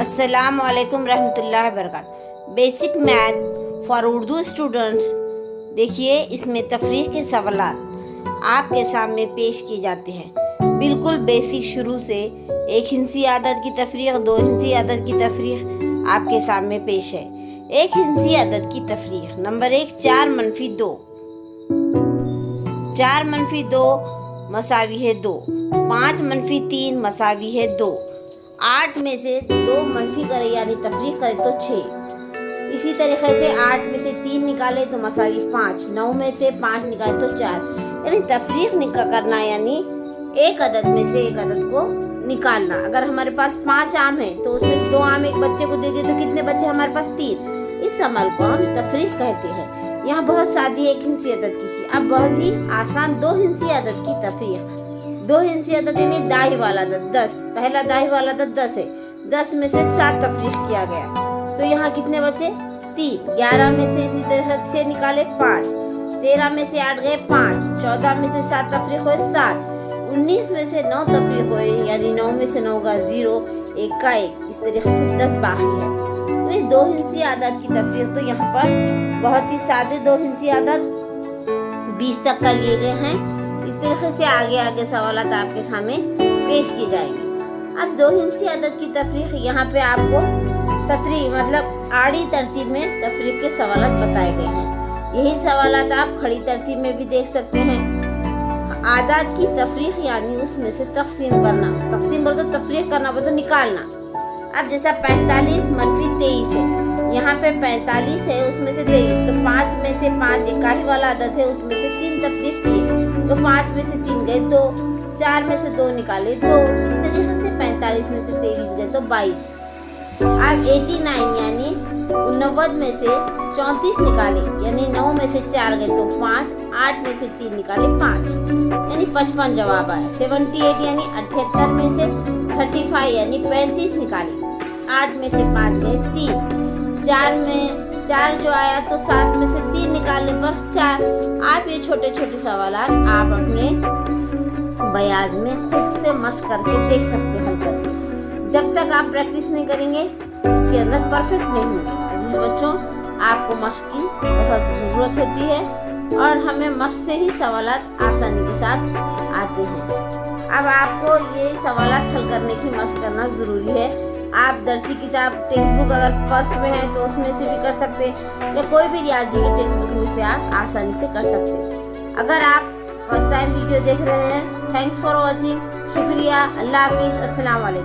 अस्सलाम वालेकुम रहमतुल्लाहि वबरकातुहू। Basic math for Urdu students. देखिए, इसमें तफरीक के सवालात आपके सामने पेश किए जाते हैं। बिल्कुल बेसिक शुरू से एक हिंसी आदत की तफरीक, दो हिंसी आदत की तफरीक आपके सामने पेश है। एक हिंसी आदत की तफरीक नंबर 1, 4-2। 4-2 मसावी है 2। 5-3 मसावी है 2। 8 में से 2 मनफी करें यानी तफरीक करें तो 6। इसी तरीके से 8 में से 3 निकाले तो मसावी 5। 9 में से 5 निकाले तो 4। यानी तफरीक करना यानी एक अदद में से एक अदद को निकालना। अगर हमारे पास 5 आम है तो उसमें 2 आम एक बच्चे को दे दे तो कितने बच्चे हमारे पास? 3। इस अमल को हम तफरीक कहते हैं। यहाँ बहुत सादी एक हिंसी अदद की थी, अब बहुत ही आसान 2 हिंसी अदद की तफरीक। 2 हिंसी अदद यानी दाई वाला अदद 10। पहला दाई वाला अदद 10 है। 10 में से 7 तफरीक किया गया तो यहाँ कितने बचे? 3। 11 में से इसी तरह से निकाले 5। 13 में से 8 गए 5। 14 में से 7 तफरीक हुए 7। 19 में से 9 तफरीक हुए यानी 9 में से 9 का 0, 1 का 1। इस तरीके से 10 बाकी है। 2 हिंसी आदत की तफरीक तो यहाँ पर बहुत ही सादे 2 हिंसी आदत 20 तक का लिए गए हैं। इस तरीके से आगे सवालात आपके सामने पेश की जाएंगे। अब 2 हिंसी आदत की तफरीक यहाँ पे आपको सतरी मतलब आड़ी तरतीब में तफरीक के सवालात बताए गए हैं। यही सवालात आप खड़ी तरतीब में भी देख सकते हैं। आदात की तफरीक यानी उसमें से तकसीम करना। तकसीम बोल तो तफरीक करना बोल तो निकालना। अब जैसा 45-23 है, यहाँ पे 45 है उसमें से 23 तो 5 में से 5 इकाई वाला आदत है उसमें से 3 तफरीक किए तो 5 में से 3 गए 2। 4 में से 2 निकाले 2। इस तरीके से 45 में से 23 गए तो 22। अब 89 यानी 89 में से 34 निकाले यानी 9 में से 4 गए तो 5। 8 में से 3 निकाले 5 यानी 55 जवाब आया। 78 यानी 78 में से 35 यानी 35 निकाले। 8 में से 5 गए 3। 4 में 4 जो आया तो 7 में से 3 निकालने पर 4। आप ये छोटे छोटे सवालात आप अपने बयाज में खुद से मश्क करके देख सकते हल करके। जब तक आप प्रैक्टिस नहीं करेंगे इसके अंदर परफेक्ट नहीं होंगे। अजीज बच्चों, आपको मश्क की बहुत ज़रूरत होती है और हमें मश्क से ही सवालात आसानी के साथ आते हैं। अब आपको ये सवालात हल करने की मश्क करना ज़रूरी है। आप दरसी किताब टेक्स्ट बुक अगर फर्स्ट में है तो उसमें से भी कर सकते हैं या कोई भी रियाजी के टेक्स्ट बुक में से आप आसानी से कर सकते हैं। अगर आप फर्स्ट टाइम वीडियो देख रहे हैं, थैंक्स फॉर वॉचिंग। शुक्रिया। अल्लाह हाफिज़। अस्सलाम वालेकुम।